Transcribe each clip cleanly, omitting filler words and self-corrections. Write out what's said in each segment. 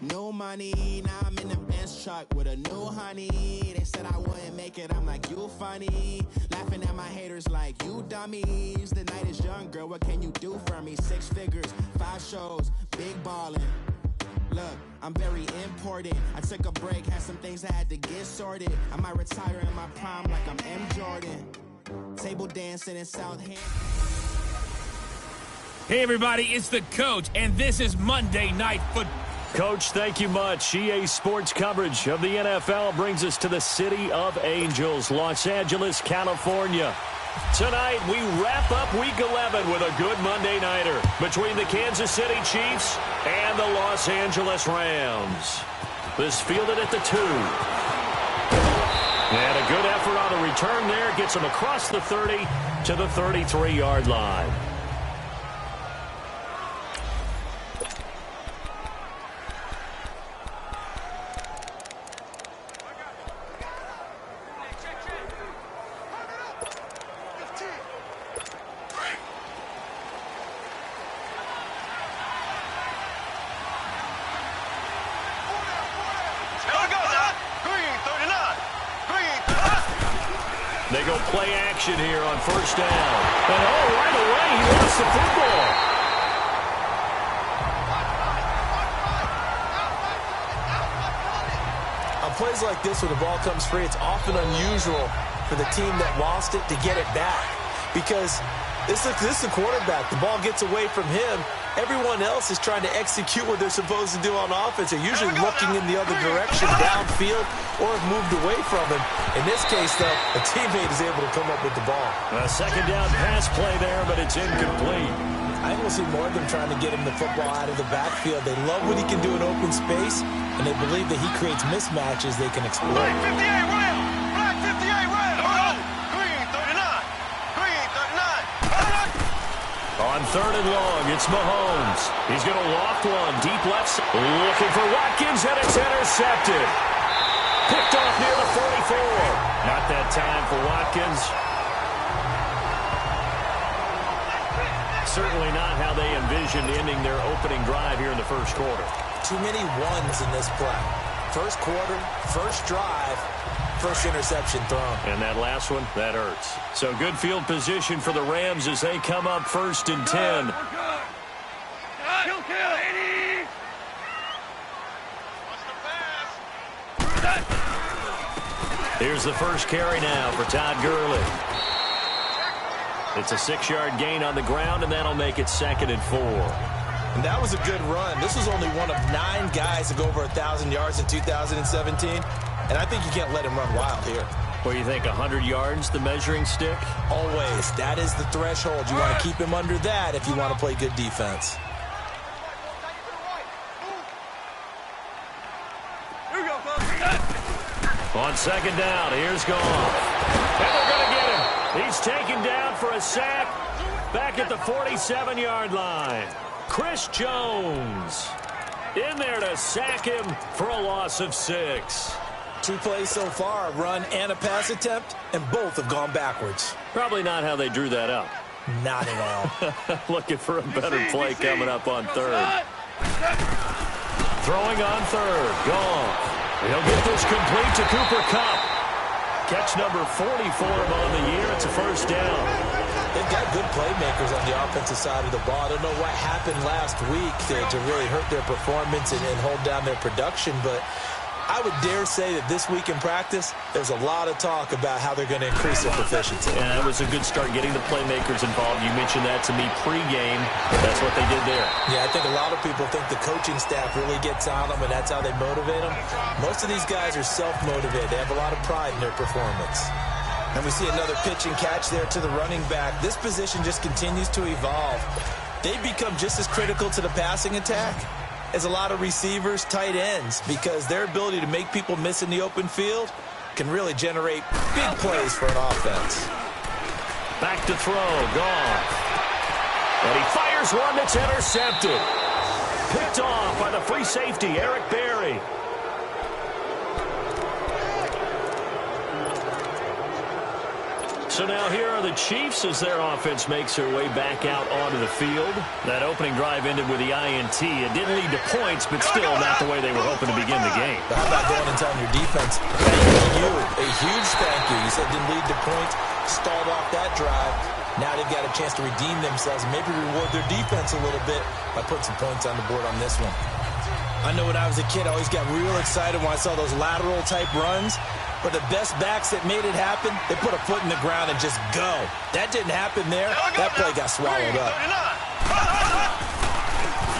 No money, now I'm in the Benz truck with a new honey. They said I wouldn't make it, I'm like, you funny. Laughing at my haters like, you dummies. The night is young, girl, what can you do for me? 6 figures, 5 shows, big ballin'. Look, I'm very important. I took a break, had some things I had to get sorted. I might retire in my prime like I'm M. Jordan. Table dancing in Southampton. Hey, everybody, it's the Coach, and this is Monday Night Football. Coach, thank you much. EA Sports coverage of the NFL brings us to the City of Angels, Los Angeles, California. Tonight, we wrap up Week 11 with a good Monday nighter between the Kansas City Chiefs and the Los Angeles Rams. This fielded at the 2. And a good effort on the return there gets him across the 30 to the 33-yard line. They go play action here on first down. And right away, he lost the football. On plays like this where the ball comes free, it's often unusual for the team that lost it to get it back. Because this is the quarterback. The ball gets away from him. Everyone else is trying to execute what they're supposed to do on offense. They're usually looking in the other direction, downfield, or have moved away from him. In this case, though, a teammate is able to come up with the ball. A second down pass play there, but it's incomplete. I will see more of them trying to get him the football out of the backfield. They love what he can do in open space, and they believe that he creates mismatches they can exploit. Black 58 Ram! Black 58 Ram! Hold on! Green 39! Green 39! On third and long, it's Mahomes. He's going to loft one. Deep left. Looking for Watkins, and it's intercepted. Picked off near the 44. Not that time for Watkins. Certainly not how they envisioned ending their opening drive here in the first quarter. Too many ones in this play. First quarter, first drive, first interception thrown. And that last one, that hurts. So good field position for the Rams as they come up first and 10. Here's the first carry now for Todd Gurley. It's a 6-yard gain on the ground, and that'll make it 2nd and 4. And that was a good run. This was only one of 9 guys to go over 1,000 yards in 2017. And I think you can't let him run wild here. What do you think, 100 yards, the measuring stick? Always. That is the threshold. You want to keep him under that if you want to play good defense. On second down, here's Goff. And they're going to get him. He's taken down for a sack back at the 47-yard line. Chris Jones in there to sack him for a loss of 6. 2 plays so far, a run and a pass attempt, and both have gone backwards. Probably not how they drew that up. Not at all. Looking for a better play coming up on third. Throwing on third. Goff. He'll get this complete to Cooper Kupp. Catch number 40 for him on the year. It's a first down. They've got good playmakers on the offensive side of the ball. I don't know what happened last week to really hurt their performance and hold down their production, but I would dare say that this week in practice, there's a lot of talk about how they're going to increase their proficiency. And that was a good start getting the playmakers involved. You mentioned that to me pregame. That's what they did there. Yeah, I think a lot of people think the coaching staff really gets on them, and that's how they motivate them. Most of these guys are self-motivated. They have a lot of pride in their performance. And we see another pitch and catch there to the running back. This position just continues to evolve. They become just as critical to the passing attack as a lot of receivers, tight ends, because their ability to make people miss in the open field can really generate big plays for an offense. Back to throw, Goff. And he fires one that's intercepted. Picked off by the free safety, Eric Berry. So now here are the Chiefs as their offense makes their way back out onto the field. That opening drive ended with the INT. It didn't lead to points, but still not the way they were hoping to begin the game. But how about going and telling your defense, thank you, a huge thank you. You said it didn't lead to points, stalled off that drive. Now they've got a chance to redeem themselves and maybe reward their defense a little bit by putting some points on the board on this one. I know when I was a kid, I always got real excited when I saw those lateral type runs. But the best backs that made it happen, they put a foot in the ground and just go. That didn't happen there. That play got swallowed up.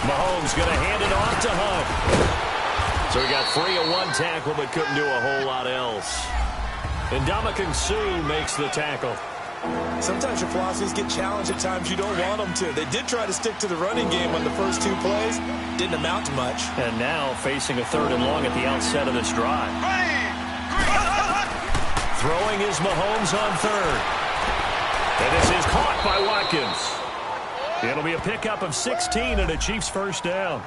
Mahomes going to hand it off to Hunt. So he got free of one tackle but couldn't do a whole lot else. And Ndamukong Suh makes the tackle. Sometimes your philosophies get challenged at times you don't want them to. They did try to stick to the running game on the first 2 plays. Didn't amount to much. And now facing a 3rd and long at the outset of this drive. Throwing is Mahomes on 3rd. And this is caught by Watkins. It'll be a pickup of 16 and a Chiefs first down.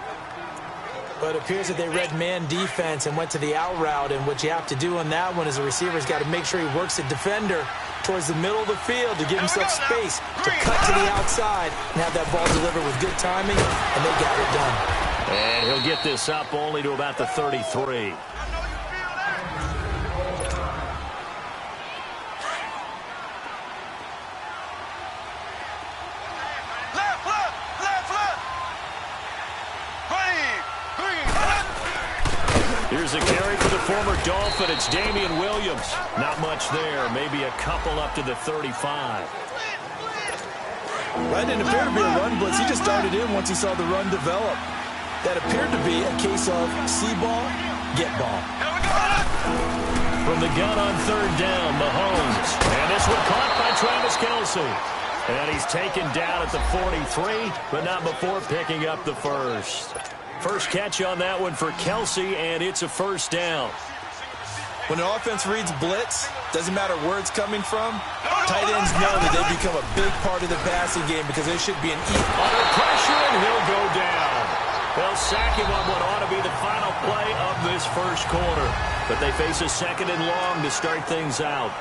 But it appears that they read man defense and went to the out route. And what you have to do on that one is the receiver's got to make sure he works the defender towards the middle of the field to give himself space to cut to the outside and have that ball delivered with good timing, and they got it done. And he'll get this up only to about the 33. Here's a carry for the former Dolphin. It's Damian Williams. Not much there. Maybe a couple up to the 35. That didn't appear to be a run blitz. He just darted in once he saw the run develop. That appeared to be a case of see ball, get ball. From the gun on 3rd down, Mahomes. And this one caught by Travis Kelce. And he's taken down at the 43, but not before picking up the first. First catch on that one for Kelce, and it's a first down. When an offense reads blitz, doesn't matter where it's coming from, tight ends know that they become a big part of the passing game because there should be an under pressure, and he'll go down. They'll sack him on what ought to be the final play of this first quarter. But they face a 2nd and long to start things out.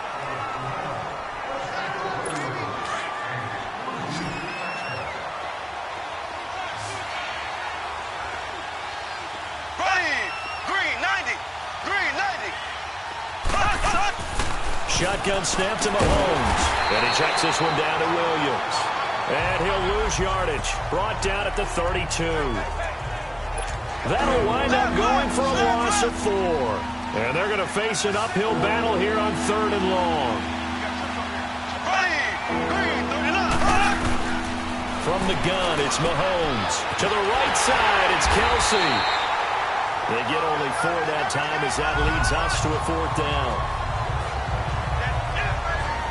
Shotgun snap to Mahomes. And he checks this one down to Williams. And he'll lose yardage. Brought down at the 32. That'll wind up going for a loss of 4. And they're going to face an uphill battle here on 3rd and long. From the gun, it's Mahomes. To the right side, it's Kelce. They get only 4 that time as that leads us to a 4th down.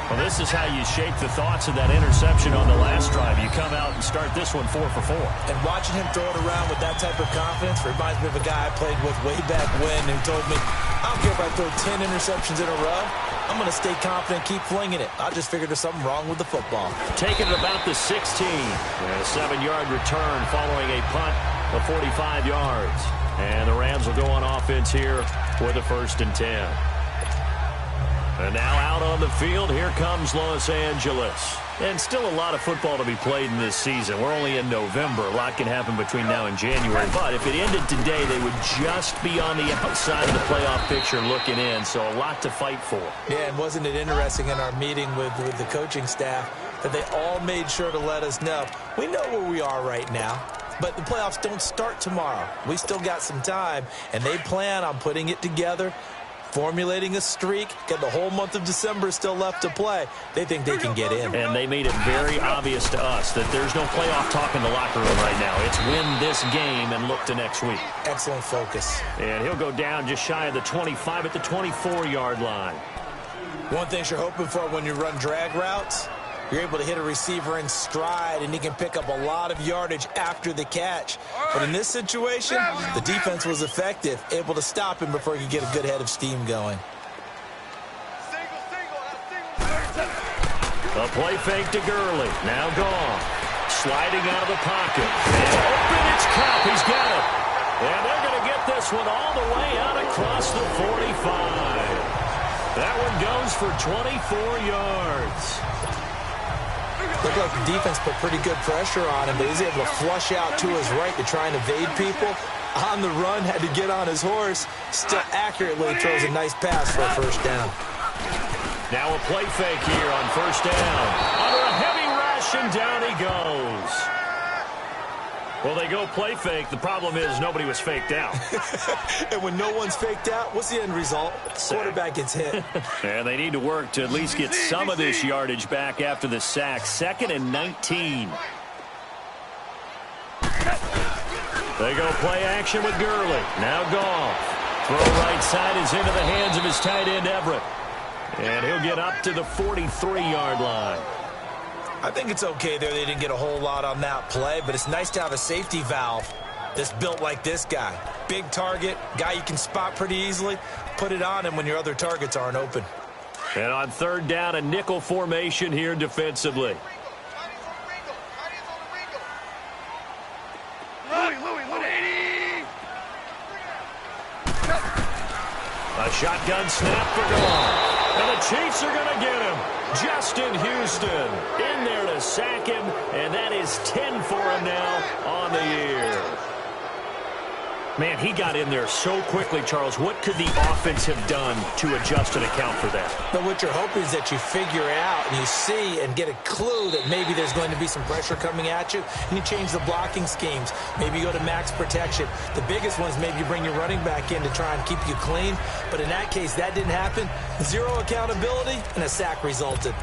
Well, this is how you shape the thoughts of that interception on the last drive. You come out and start this one 4 for 4. And watching him throw it around with that type of confidence reminds me of a guy I played with way back when who told me, I don't care if I throw 10 interceptions in a row. I'm going to stay confident, keep flinging it. I just figured there's something wrong with the football. Taking it about the 16. A 7-yard return following a punt of 45 yards. And the Rams will go on offense here with a 1st and 10. And now out on the field, here comes Los Angeles. And still a lot of football to be played in this season. We're only in November. A lot can happen between now and January. But if it ended today, they would just be on the outside of the playoff picture looking in. So a lot to fight for. Yeah, and wasn't it interesting in our meeting with the coaching staff that they all made sure to let us know, we know where we are right now. But the playoffs don't start tomorrow. We still got some time, and they plan on putting it together, formulating a streak, got the whole month of December still left to play. They think they can get in. And they made it very obvious to us that there's no playoff talk in the locker room right now. It's win this game and look to next week. Excellent focus. And he'll go down just shy of the 25 at the 24-yard line. One thing you're hoping for when you run drag routes, you're able to hit a receiver in stride, and he can pick up a lot of yardage after the catch. But in this situation, the defense was effective, able to stop him before he could get a good head of steam going. A play fake to Gurley. Now gone. Sliding out of the pocket. And open, it's Kupp. He's got it. And they're going to get this one all the way out across the 45. That one goes for 24 yards. Looked like the defense put pretty good pressure on him, but he's able to flush out to his right to try and evade people. On the run, had to get on his horse. Still accurately throws a nice pass for a first down. Now a play fake here on first down. Under a heavy rush, and down he goes. Well, they go play fake. The problem is nobody was faked out. And when no one's faked out, what's the end result? Quarterback gets hit. And they need to work to at least get some of this yardage back after the sack. 2nd and 19. They go play action with Gurley. Now Goff. Throw right side is into the hands of his tight end, Everett. And he'll get up to the 43-yard line. I think it's okay there. They didn't get a whole lot on that play, but it's nice to have a safety valve that's built like this guy. Big target, guy you can spot pretty easily. Put it on him when your other targets aren't open. And on 3rd down, a nickel formation here defensively. A shotgun snap for Goff. And the Chiefs are going to get him. Justin Houston in there to sack him, and that is 10 for him now on the year. Man, he got in there so quickly, Charles. What could the offense have done to adjust and account for that? But what you're hoping is that you figure out and you see and get a clue that maybe there's going to be some pressure coming at you, and you change the blocking schemes. Maybe you go to max protection. The biggest one is maybe you bring your running back in to try and keep you clean. But in that case, that didn't happen. 0 accountability, and a sack resulted.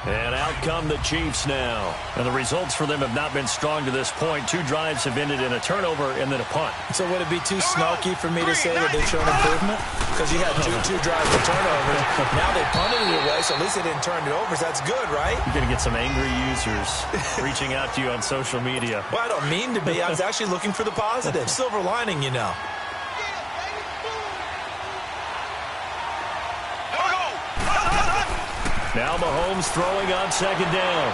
And out come the Chiefs now. And the results for them have not been strong to this point. 2 drives have ended in a turnover and then a punt. So would it be too snarky for me to say that they've shown improvement? Because you had two drives with turnovers. Now they punted it away, so at least they didn't turn it over. So that's good, right? You're going to get some angry users reaching out to you on social media. Well, I don't mean to be. I was actually looking for the positive. Silver lining, you know. Now Mahomes throwing on 2nd down.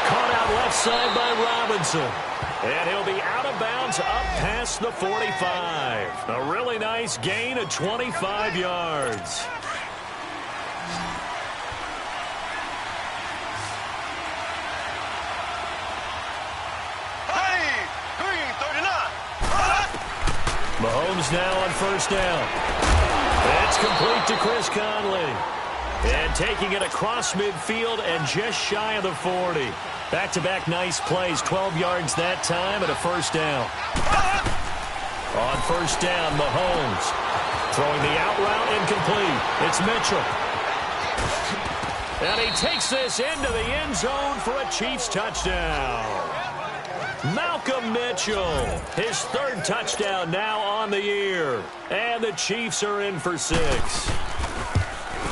Caught out left side by Robinson. And he'll be out of bounds up past the 45. A really nice gain of 25 yards. Mahomes now on 1st down. It's complete to Chris Conley. And taking it across midfield and just shy of the 40. Back-to-back nice plays, 12 yards that time and a 1st down. On 1st down, Mahomes throwing the out route incomplete. It's Mitchell. And he takes this into the end zone for a Chiefs touchdown. Malcolm Mitchell, his 3rd touchdown now on the year. And the Chiefs are in for 6.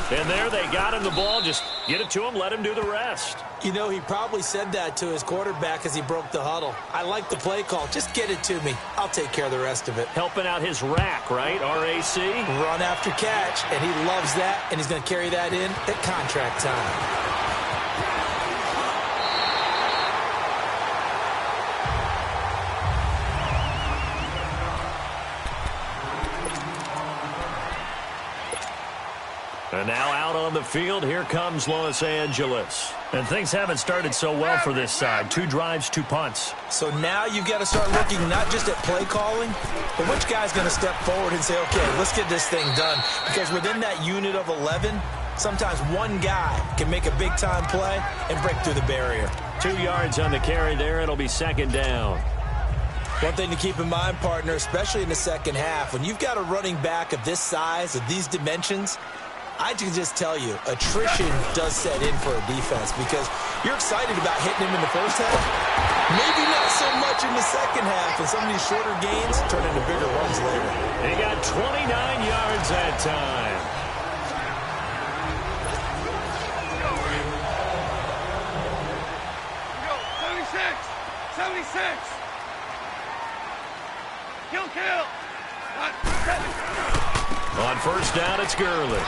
And there they got him the ball. Just get it to him, let him do the rest. You know, he probably said that to his quarterback as he broke the huddle. I like the play call. Just get it to me. I'll take care of the rest of it. Helping out his rack, right? RAC? Run after catch, and he loves that, and he's going to carry that in at contract time. And now out on the field, here comes Los Angeles. And things haven't started so well for this side. 2 drives, 2 punts. So now you've got to start looking not just at play calling, but which guy's going to step forward and say, okay, let's get this thing done. Because within that unit of 11, sometimes one guy can make a big-time play and break through the barrier. 2 yards on the carry there. It'll be 2nd down. One thing to keep in mind, partner, especially in the second half, when you've got a running back of this size, of these dimensions, I can just tell you, attrition does set in for a defense because you're excited about hitting him in the first half. Maybe not so much in the second half, and some of these shorter gains turn into bigger runs later. He got 29 yards that time. Go, 76. Kill. On 1st down, it's Gurley.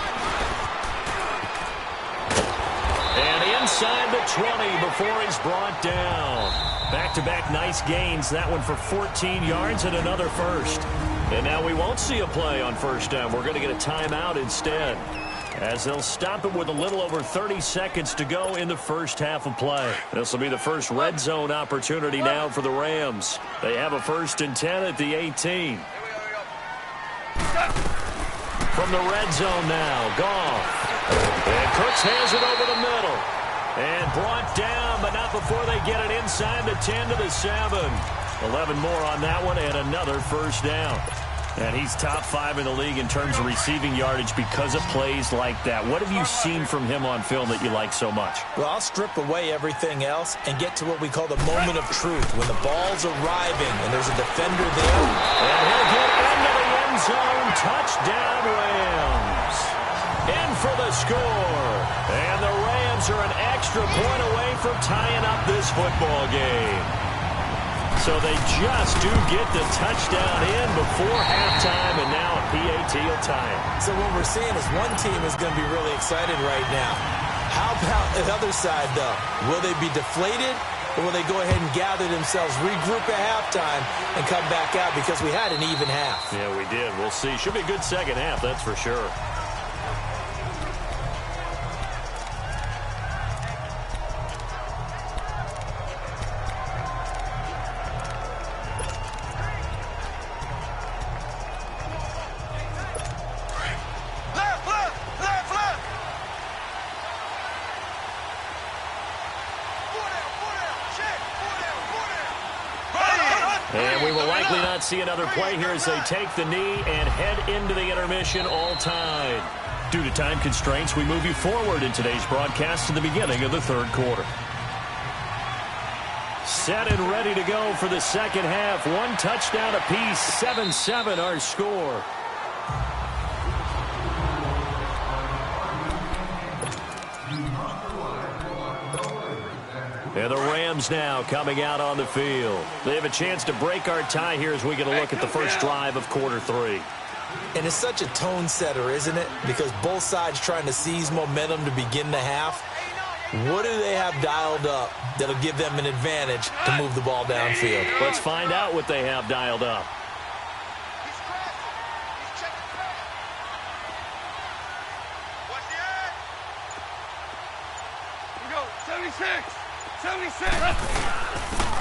And inside the 20 before he's brought down. Back-to-back nice gains. That one for 14 yards and another first. And now we won't see a play on first down. We're going to get a timeout instead, as they'll stop it with a little over 30 seconds to go in the first half of play. This will be the first red zone opportunity now for the Rams. They have a 1st and 10 at the 18. From the red zone now, Goff. And Cooks hands it over the middle. And brought down, but not before they get it inside the 10 to the 7. 11 more on that one, and another first down. And he's top 5 in the league in terms of receiving yardage because of plays like that. What have you seen from him on film that you like so much? Well, I'll strip away everything else and get to what we call the moment of truth, when the ball's arriving and there's a defender there. And he'll get into the end zone. Touchdown, Rams. In for the score. And the Rams are an extra point away from tying up this football game. So they just do get the touchdown in before halftime, and now a PAT will tie it. So what we're seeing is one team is going to be really excited right now. How about the other side, though? Will they be deflated, or will they go ahead and gather themselves, regroup at halftime, and come back out because we had an even half? Yeah, we did. We'll see. Should be a good second half, that's for sure. And we will likely not see another play here as they take the knee and head into the intermission all tied. Due to time constraints, we move you forward in today's broadcast to the beginning of the third quarter. Set and ready to go for the second half. One touchdown apiece, 7-7 our score. And the Rams now coming out on the field. They have a chance to break our tie here as we get a look at the first drive of quarter 3. And it's such a tone setter, isn't it? Because both sides trying to seize momentum to begin the half. What do they have dialed up that'll give them an advantage to move the ball downfield? Let's find out what they have dialed up.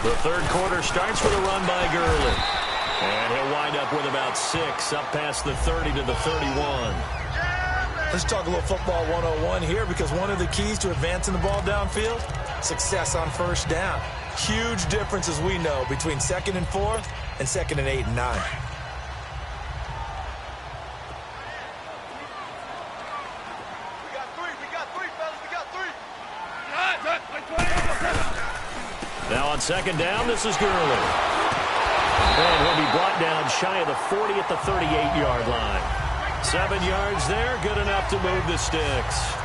The third quarter starts with a run by Gurley. And he'll wind up with about 6, up past the 30 to the 31. Let's talk a little football 101 here, because one of the keys to advancing the ball downfield, success on first down. Huge difference, as we know, between 2nd and 4 and 2nd and 8 and 9. Now on second down, this is Gurley. And he'll be brought down shy of the 40 at the 38-yard line. 7 yards there, good enough to move the sticks.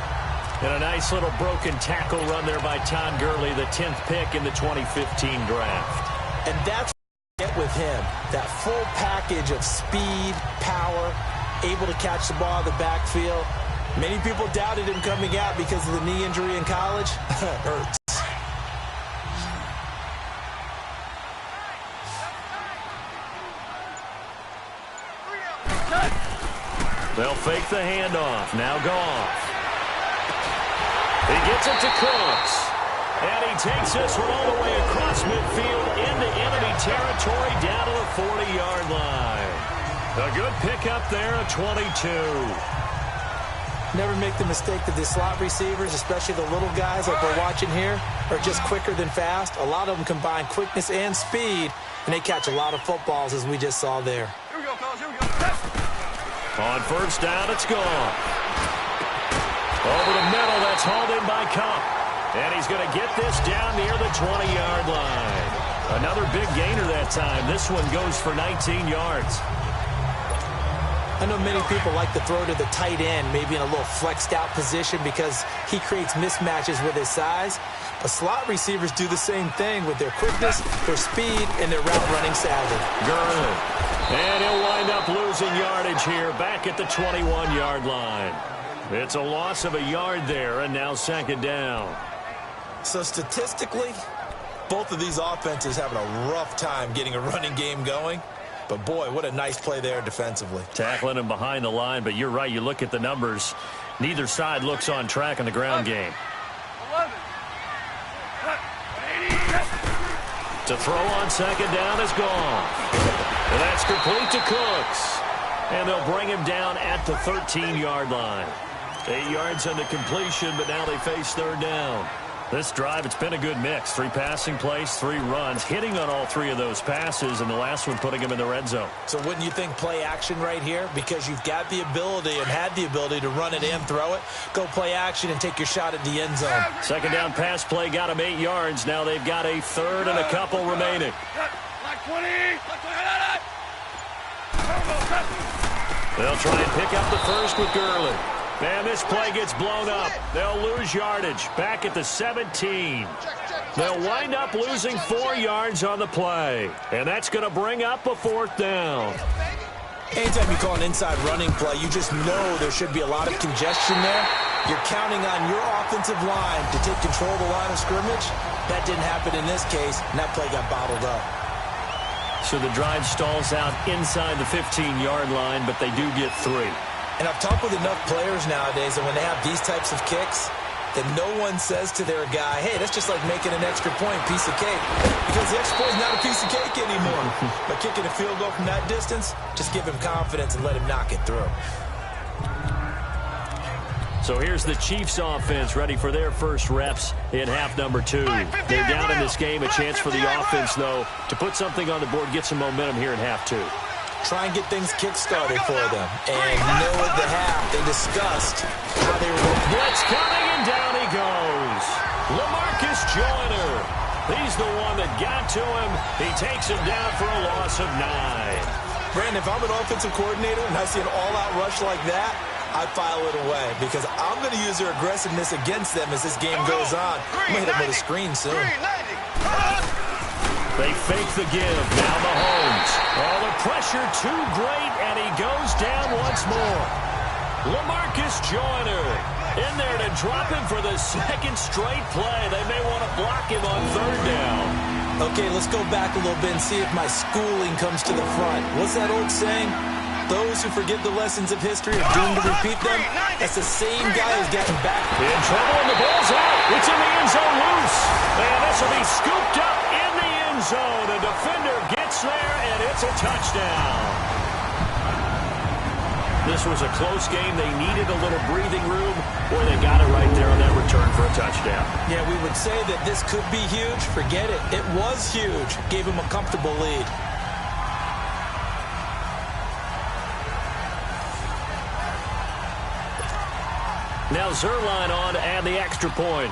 And a nice little broken tackle run there by Todd Gurley, the 10th pick in the 2015 draft. And that's what you get with him, that full package of speed, power, able to catch the ball in the backfield. Many people doubted him coming out because of the knee injury in college. Hurts. They'll fake the handoff. Now Goff. He gets it to Cooks. And he takes this one all the way across midfield into enemy territory down to the 40-yard line. A good pickup there at 22. Never make the mistake that the slot receivers, especially the little guys like we're watching here, are just quicker than fast. A lot of them combine quickness and speed, and they catch a lot of footballs, as we just saw there. Here we go, fellas. Here we go. On first down, it's gone. Over the middle, that's hauled in by Kupp. And he's going to get this down near the 20-yard line. Another big gainer that time. This one goes for 19 yards. I know many people like to throw to the tight end, maybe in a little flexed out position because he creates mismatches with his size. But slot receivers do the same thing with their quickness, their speed, and their route running savvy. Gurley. And he'll wind up losing yardage here back at the 21-yard line. It's a loss of a yard there, and now second down. So statistically, both of these offenses having a rough time getting a running game going. But, boy, what a nice play there defensively. Tackling him behind the line, but you're right. You look at the numbers. Neither side looks on track in the ground game. To throw on second down is gone. And that's complete to Cooks. And they'll bring him down at the 13-yard line. 8 yards on the completion, but now they face third down. This drive, it's been a good mix. 3 passing plays, 3 runs, hitting on all 3 of those passes, and the last one putting him in the red zone. So wouldn't you think play action right here? Because you've got the ability and had the ability to run it and throw it. Go play action and take your shot at the end zone. Second down pass play got him 8 yards. Now they've got a third and a couple remaining. They'll try and pick up the first with Gurley. And this play gets blown up. They'll lose yardage back at the 17. They'll wind up losing 4 yards on the play. And that's going to bring up a fourth down. Anytime you call an inside running play, you just know there should be a lot of congestion there. You're counting on your offensive line to take control of the line of scrimmage. That didn't happen in this case, and that play got bottled up. So the drive stalls out inside the 15-yard line, but they do get 3. And I've talked with enough players nowadays that when they have these types of kicks, that no one says to their guy, hey, that's just like making an extra point, piece of cake. Because the extra point is not a piece of cake anymore. But kicking a field goal from that distance, just give him confidence and let him knock it through. So here's the Chiefs offense ready for their first reps in half number 2. They're down in this game. A chance for the offense, though, to put something on the board, get some momentum here in half 2. Try and get things kick-started for them. And at the half, they discussed how they were going to blitz coming, and down he goes. LaMarcus Joyner. He's the one that got to him. He takes him down for a loss of 9. Brandon, if I'm an offensive coordinator and I see an all-out rush like that, I file it away because I'm going to use their aggressiveness against them as this game goes on. I'm going to hit them with a screen soon. They fake the give. Now Mahomes. Oh, the pressure too great, and he goes down once more. LaMarcus Joyner in there to drop him for the second straight play. They may want to block him on third down. Okay, let's go back a little bit and see if my schooling comes to the front. What's that old saying? Those who forget the lessons of history are doomed to repeat them. That's the same guy who's gotten back. In trouble, and the ball's out. It's in the end zone loose. And this will be scooped up in the end zone. A defender gets there, and it's a touchdown. This was a close game. They needed a little breathing room. Boy, they got it right there on that return for a touchdown. Yeah, we would say that this could be huge. Forget it. It was huge. Gave him a comfortable lead. Now Zuerlein on to add the extra point.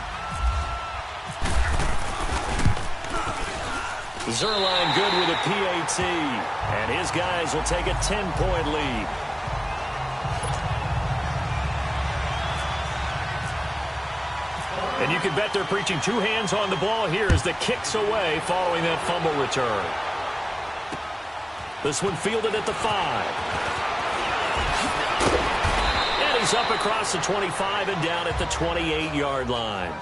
Zuerlein good with a PAT. And his guys will take a 10-point lead. And you can bet they're preaching 2 hands on the ball here as the kick's away following that fumble return. This one fielded at the 5. He's up across the 25 and down at the 28-yard line.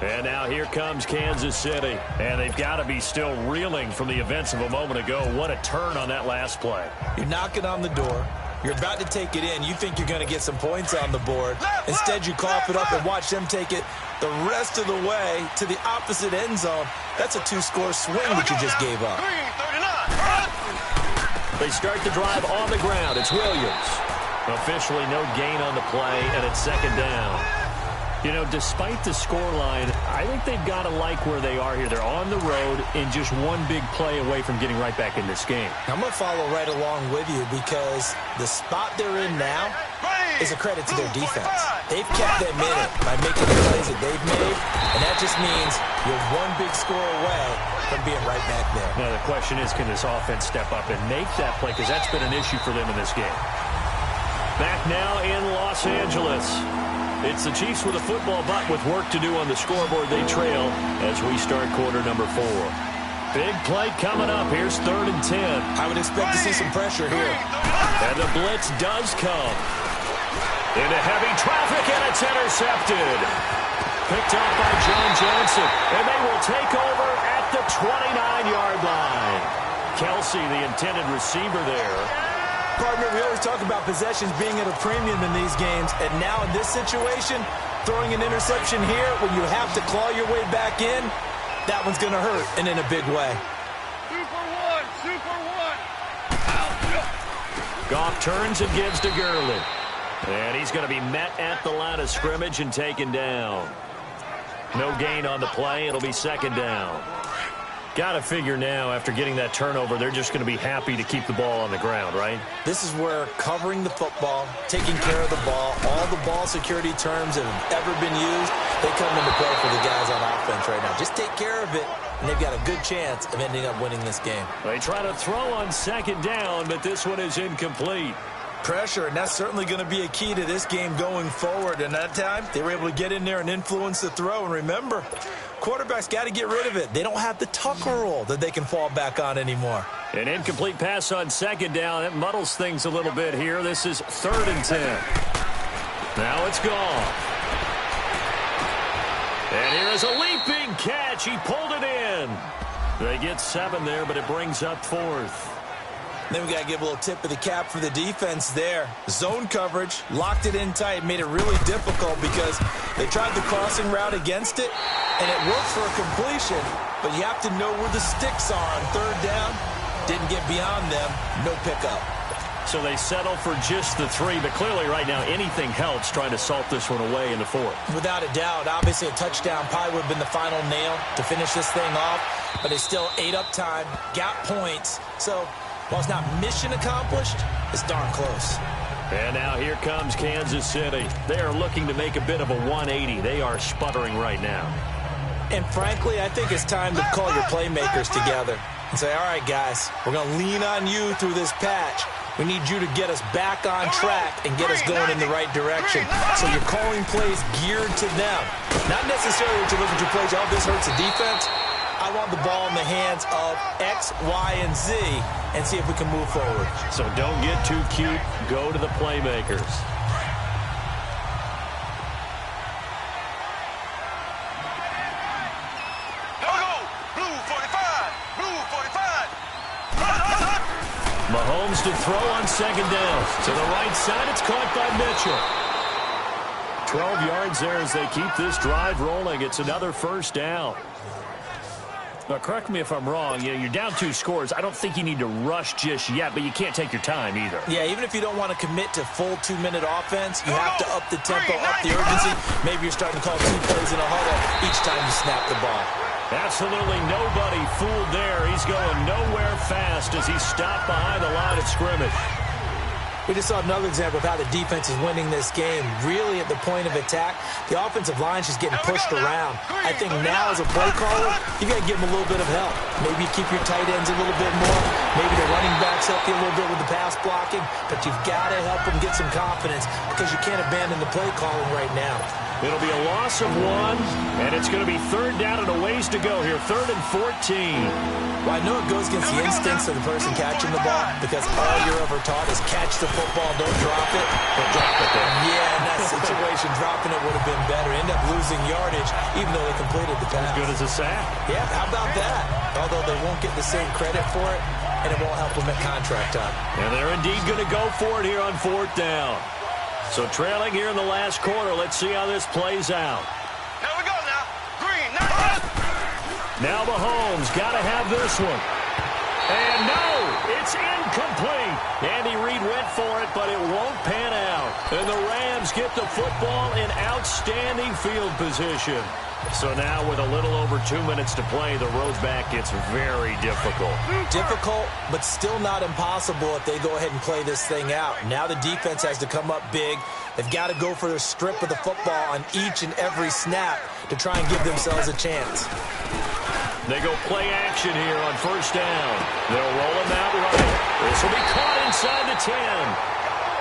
And now here comes Kansas City. And they've got to be still reeling from the events of a moment ago. What a turn on that last play. You're knocking on the door. You're about to take it in. You think you're going to get some points on the board. Instead, you cough it up and watch them take it the rest of the way to the opposite end zone. That's a 2-score swing that you just gave up. They start the drive on the ground. It's Williams. Officially no gain on the play, and it's second down. You know, despite the scoreline, I think they've got to like where they are here. They're on the road and just one big play away from getting right back in this game. I'm going to follow right along with you because the spot they're in now is a credit to their defense. They've kept them in it by making the plays that they've made, and that just means you're one big score away from being right back there. Now, the question is, can this offense step up and make that play? Because that's been an issue for them in this game. Back now in Los Angeles. It's the Chiefs with a football, but with work to do on the scoreboard, they trail as we start quarter number 4. Big play coming up. Here's 3rd and 10. I would expect to see some pressure here. And the blitz does come. Into heavy traffic, and it's intercepted. Picked up by John Johnson. And they will take over 29-yard line. Kelsey, the intended receiver there. Partner, we always talk about possessions being at a premium in these games, and now in this situation, throwing an interception here when you have to claw your way back in, that one's going to hurt, and in a big way. Super one. Goff turns and gives to Gurley. And he's going to be met at the line of scrimmage and taken down. No gain on the play. It'll be second down. Got to figure now, after getting that turnover, they're just going to be happy to keep the ball on the ground, right? This is where covering the football, taking care of the ball, all the ball security terms that have ever been used, they come into play for the guys on offense right now. Just take care of it, and they've got a good chance of ending up winning this game. They try to throw on second down, but this one is incomplete. Pressure, and that's certainly going to be a key to this game going forward. And that time, they were able to get in there and influence the throw. And remember, quarterbacks got to get rid of it. They don't have the Tucker rule that they can fall back on anymore. An incomplete pass on second down. That muddles things a little bit here. This is 3rd and 10. Now it's gone. And here is a leaping catch. He pulled it in. They get 7 there, but it brings up 4th. Then we got to give a little tip of the cap for the defense there. Zone coverage, locked it in tight, made it really difficult because they tried the crossing route against it, and it worked for a completion, but you have to know where the sticks are on 3rd down. Didn't get beyond them, no pickup. So they settle for just the 3, but clearly right now anything helps trying to salt this one away in the 4th. Without a doubt, obviously a touchdown probably would have been the final nail to finish this thing off, but they still ate up time, got points, so while it's not mission accomplished, it's darn close. And now here comes Kansas City. They are looking to make a bit of a 180. They are sputtering right now. And frankly, I think it's time to call your playmakers together and say, all right, guys, we're going to lean on you through this patch. We need you to get us back on track and get us going in the right direction. So you're calling plays geared to them. Not necessarily what you're looking to plays, oh, this hurts the defense. I want the ball in the hands of X, Y, and Z and see if we can move forward. So don't get too cute. Go to the playmakers. Blue 45. Blue 45. Mahomes to throw on second down. To the right side, it's caught by Mitchell. 12 yards there as they keep this drive rolling. It's another first down. Now, correct me if I'm wrong. You're down 2 scores. I don't think you need to rush just yet, but you can't take your time either. Yeah, even if you don't want to commit to full 2-minute offense, you have to up the tempo, up the urgency. Maybe you're starting to call 2 plays in a huddle each time you snap the ball. Absolutely nobody fooled there. He's going nowhere fast as he's stopped behind the line of scrimmage. We just saw another example of how the defense is winning this game. Really at the point of attack, the offensive line's just getting pushed around. I think now as a play caller, you got to give them a little bit of help. Maybe you keep your tight ends a little bit more. Maybe the running backs help you a little bit with the pass blocking. But you've got to help them get some confidence because you can't abandon the play calling right now. It'll be a loss of 1, and it's going to be 3rd down and a ways to go here. 3rd and 14. Well, I know it goes against the instincts of the person catching the ball because all you're ever taught is catch the football, don't drop it. Don't drop it there. Yeah, in that situation, dropping it would have been better. End up losing yardage, even though they completed the pass. As good as a sack. Yeah, how about that? Although they won't get the same credit for it, and it won't help them at contract time. And they're indeed going to go for it here on 4th down. So trailing here in the last quarter. Let's see how this plays out. Here we go now. Green. Now Mahomes got to have this one. And no, it's incomplete. Andy Reid went for it, but it won't pan out. And the Rams get the football in outstanding field position. So now with a little over 2 minutes to play, the road back gets very difficult. Difficult, but still not impossible if they go ahead and play this thing out. Now the defense has to come up big. They've got to go for a strip of the football on each and every snap to try and give themselves a chance. They go play action here on 1st down. They'll roll him out right. This will be caught inside the 10.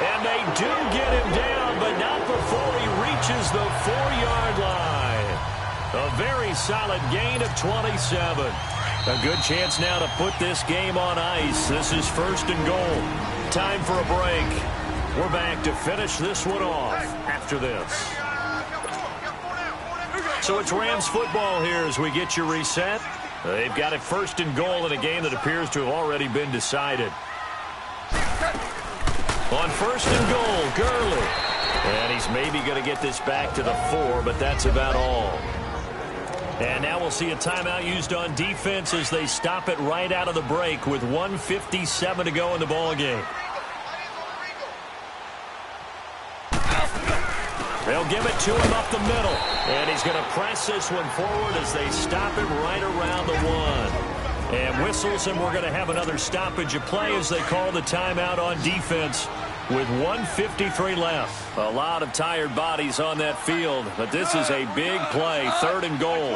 And they do get him down, but not before he reaches the 4-yard line. A very solid gain of 27. A good chance now to put this game on ice. This is 1st and goal. Time for a break. We're back to finish this one off after this. So it's Rams football here as we get you reset. They've got it 1st and goal in a game that appears to have already been decided. On 1st and goal, Gurley. And he's maybe going to get this back to the 4, but that's about all. And now we'll see a timeout used on defense as they stop it right out of the break with 1:57 to go in the ballgame. They'll give it to him up the middle. And he's going to press this one forward as they stop him right around the 1. And whistles, and we're going to have another stoppage of play as they call the timeout on defense with 1:53 left. A lot of tired bodies on that field, but this is a big play, 3rd and goal.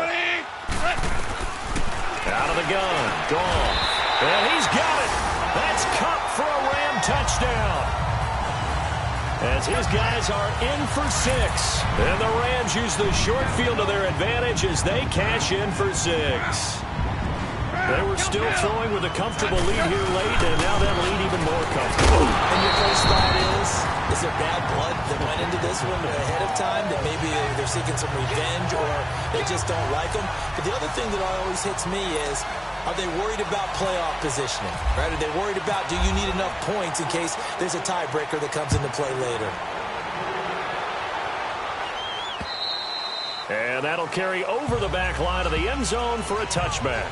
Out of the gun, Goff. And he's got it. That's Kupp for a Ram touchdown. As his guys are in for 6. And the Rams use the short field to their advantage as they cash in for 6. They were still throwing with a comfortable lead here late, and now that lead even more comfortable. And your first thought is there bad blood that went into this one ahead of time, that maybe they're seeking some revenge or they just don't like them? But the other thing that always hits me is, are they worried about playoff positioning? Right? Are they worried about, do you need enough points in case there's a tiebreaker that comes into play later? And that'll carry over the back line of the end zone for a touchback.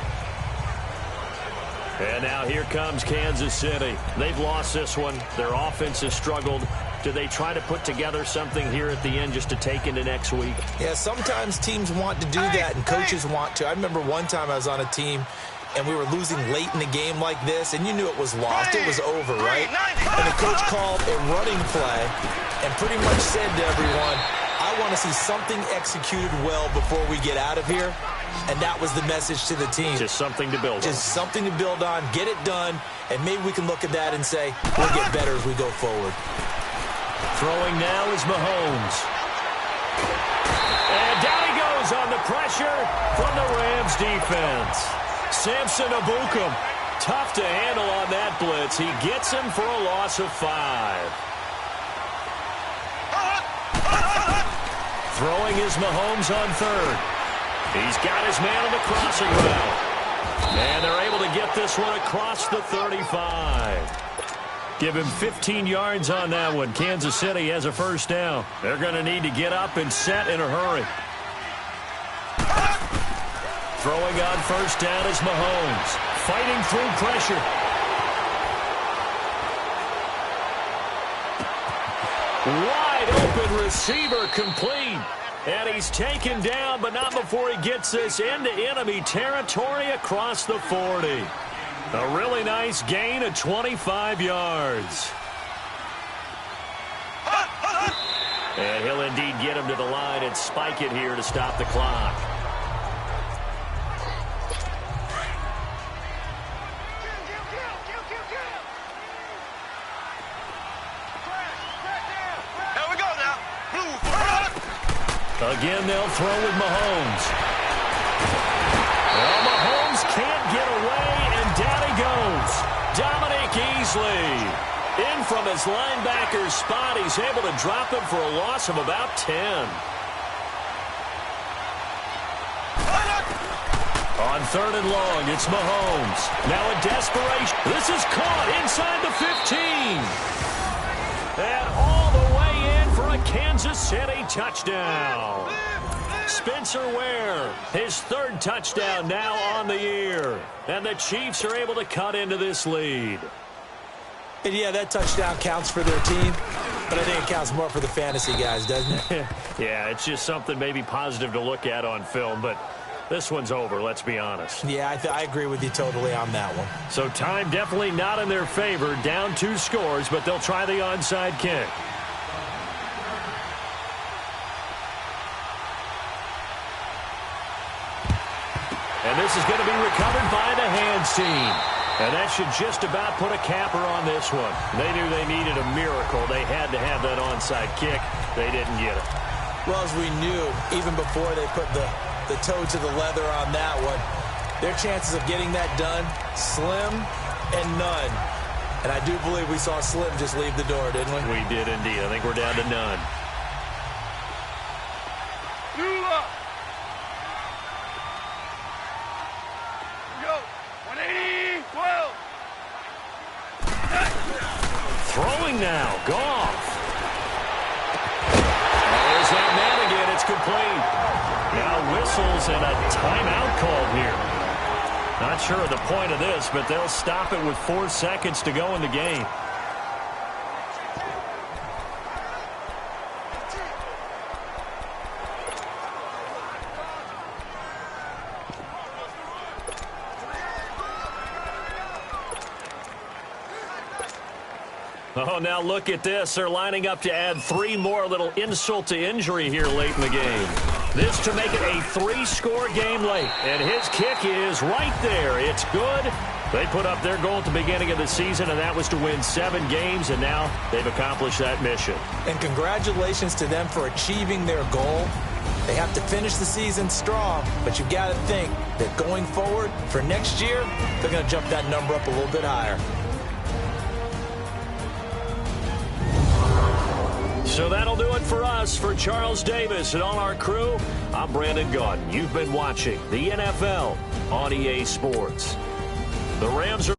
And now here comes Kansas City. They've lost this one. Their offense has struggled. Do they try to put together something here at the end just to take into next week? Yeah, sometimes teams want to do that and coaches want to. I remember one time I was on a team and we were losing late in the game like this, and you knew it was lost. It was over, right? And the coach called a running play and pretty much said to everyone, I want to see something executed well before we get out of here. And that was the message to the team. Just something to build on. Just something to build on, get it done, and maybe we can look at that and say, we'll get better as we go forward. Throwing now is Mahomes. And down he goes on the pressure from the Rams defense. Samson Ebukam, tough to handle on that blitz. He gets him for a loss of 5. Throwing is Mahomes on 3rd. He's got his man on the crossing route. And they're able to get this one across the 35. Give him 15 yards on that one. Kansas City has a first down. They're going to need to get up and set in a hurry. Throwing on first down is Mahomes. Fighting through pressure. Wide open receiver complete. And he's taken down, but not before he gets this into enemy territory across the 40. A really nice gain of 25 yards. And he'll indeed get him to the line and spike it here to stop the clock. Again, they'll throw with Mahomes. Well, Mahomes can't get away, and down he goes. Dominique Easley. In from his linebacker's spot. He's able to drop him for a loss of about 10. On 3rd and long, it's Mahomes. Now in desperation. This is caught inside the 15. And all the way in for a Kansas City touchdown. Spencer Ware, his 3rd touchdown now on the year. And the Chiefs are able to cut into this lead. And yeah, that touchdown counts for their team, but I think it counts more for the fantasy guys, doesn't it? Yeah, it's just something maybe positive to look at on film, but this one's over, let's be honest. Yeah, I agree with you totally on that one. So time definitely not in their favor. Down 2 scores, but they'll try the onside kick. And this is going to be recovered by the hands team. And that should just about put a capper on this one. They knew they needed a miracle. They had to have that onside kick. They didn't get it. Well, as we knew, even before they put the toe to the leather on that one, their chances of getting that done, slim and none. And I do believe we saw Slim just leave the door, didn't we? We did indeed. I think we're down to none. throwing now. Goff. There's that man again. It's complete. Now whistles and a timeout called here. Not sure of the point of this, but they'll stop it with 4 seconds to go in the game. Oh, now look at this. They're lining up to add 3 more, little insult to injury here late in the game. This to make it a 3-score game late. And his kick is right there. It's good. They put up their goal at the beginning of the season, and that was to win 7 games, and now they've accomplished that mission. And congratulations to them for achieving their goal. They have to finish the season strong, but you've got to think that going forward for next year, they're going to jump that number up a little bit higher. So that'll do it for us. For Charles Davis and all our crew, I'm Brandon Gaudin. You've been watching the NFL on EA Sports. The Rams are